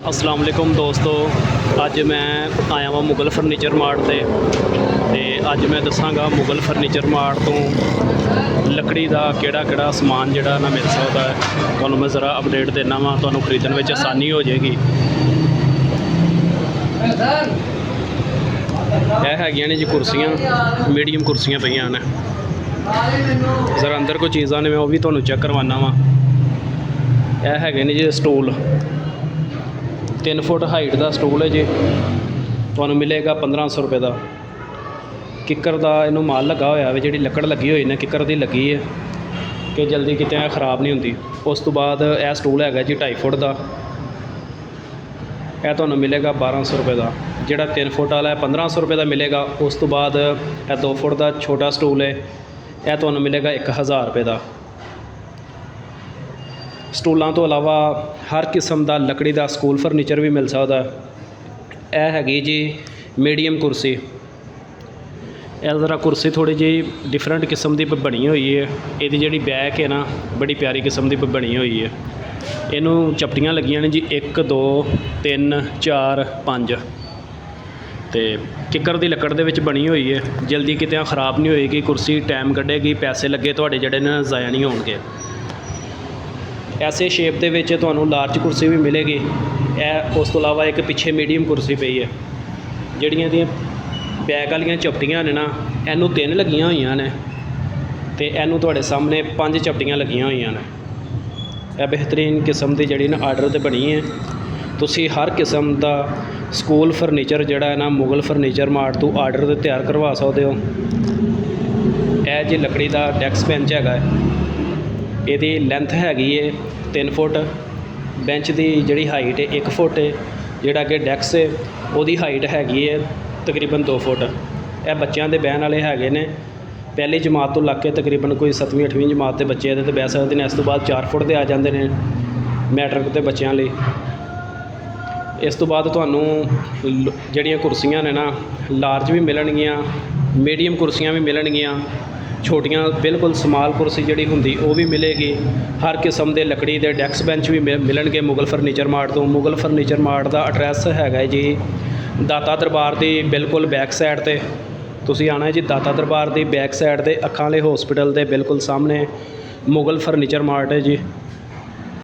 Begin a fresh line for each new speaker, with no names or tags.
अस्सलाम वालेकुम दोस्तों, अज मैं आया वां मुगल फर्नीचर मार्ट ते अज मैं दसांगा मुगल फर्नीचर मार्ट तो लकड़ी का किहड़ा समान जिहड़ा ना मिल सकता है। तुहानूं मैं ज़रा अपडेट देना वा, तुहानूं खरीदण विच आसानी हो जाएगी। यह हैगियां ने जी कुर्सियाँ, मीडियम कुर्सियाँ पईयां ने। ज़रा अंदर कोई चीज़ां ने मैं वह भी तुहानूं चैक करवाना वा। यह हैगे ने जी स्टूल, 3 फुट हाइट का स्टूल है जी, तुहानूं मिलेगा 1500 रुपये का। किकर का इनू माल लगा होया है, जी लकड़ लगी हुई ने किकर की लगी है कि जल्दी कितें खराब नहीं होंदी। उस तो बाद यह स्टूल है जी 2.5 फुट का, यह तुहानूं मिलेगा 1200 रुपये का। जिहड़ा 3 फुट वाला है 1500 रुपये का मिलेगा। उस तो बाद यह 2 फुट का छोटा स्टूल है, यह तुहानूं मिलेगा 1000 रुपये का। स्टूलों तो इलावा हर किस्म का लकड़ी का स्कूल फर्नीचर भी मिल सकता है। यह हैगी जी मीडियम कुर्सी, यह ज़रा कुर्सी थोड़ी जी डिफरेंट किस्म की बनी हुई है। ये जी बैक है ना, बड़ी प्यारी किस्म की बनी हुई है। इनू चपटियाँ लगियां ने जी 1 2 3 4 5 तो किकर की लकड़ दे विच बनी हुई है। जल्दी कितें खराब नहीं होएगी कुर्सी, टाइम कढ़ेगी, पैसे लगे तुहाडे जिहड़े ने ज़ाया नहीं होणगे। ऐसे शेप दे विच तुहानूं लार्ज कुर्सी भी मिलेगी। उस तो इलावा एक पिछे मीडियम कुर्सी पई है। जिहड़ियां दी बैक वालियां चपटियां ने ना, इनू 3 लगियां होईयां ने ते इनू तुहाडे सामने 5 चपटियां लगियां होईयां ने। यह बेहतरीन किस्म की जिहड़ी ना आर्डर ते बनी है। तुसीं हर किस्म का स्कूल फर्नीचर जिहड़ा है ना मुगल फर्नीचर मार्ट तो आर्डर ते तैयार करवा सकते हो। यह जी लकड़ी का डैस्क बेंच हैगा, इहदी लेंथ हैगी है 3 फुट, बेंच की जिहड़ी हाइट है 1 फुट है, जिहड़ा कि डैस्क है उहदी हाइट हैगी है तकरीबन 2 फुट। यह बच्चों के बहन वाले हैगे ने, पहली जमात तो लग के तकरीबन कोई 7वीं 8वीं जमात के बच्चे तो बह सकते हैं। इस तो बाद 4 फुट के आ जाते हैं मैट्रिक के बच्चों लिए। इस तो बाद तुहानूं जिहड़ियां कुर्सियां ने ना लार्ज भी मिलणगियां, मीडियम कुर्सियां भी मिलणगियां, छोटियां बिल्कुल स्माल कुर्सी जिहड़ी हुंदी वो भी मिलेगी। हर किस्म के लकड़ी के डैस्क बेंच भी मिलणगे मुगल फर्नीचर मार्ट तो। मुगल फर्नीचर मार्ट का एड्रैस हैगा जी दाता दरबार की बिल्कुल बैक साइड ते। तुसीं आना है जी दाता दरबार की बैक साइड ते, अखां वाले हॉस्पिटल के बिल्कुल सामने मुगल फर्नीचर मार्ट है जी।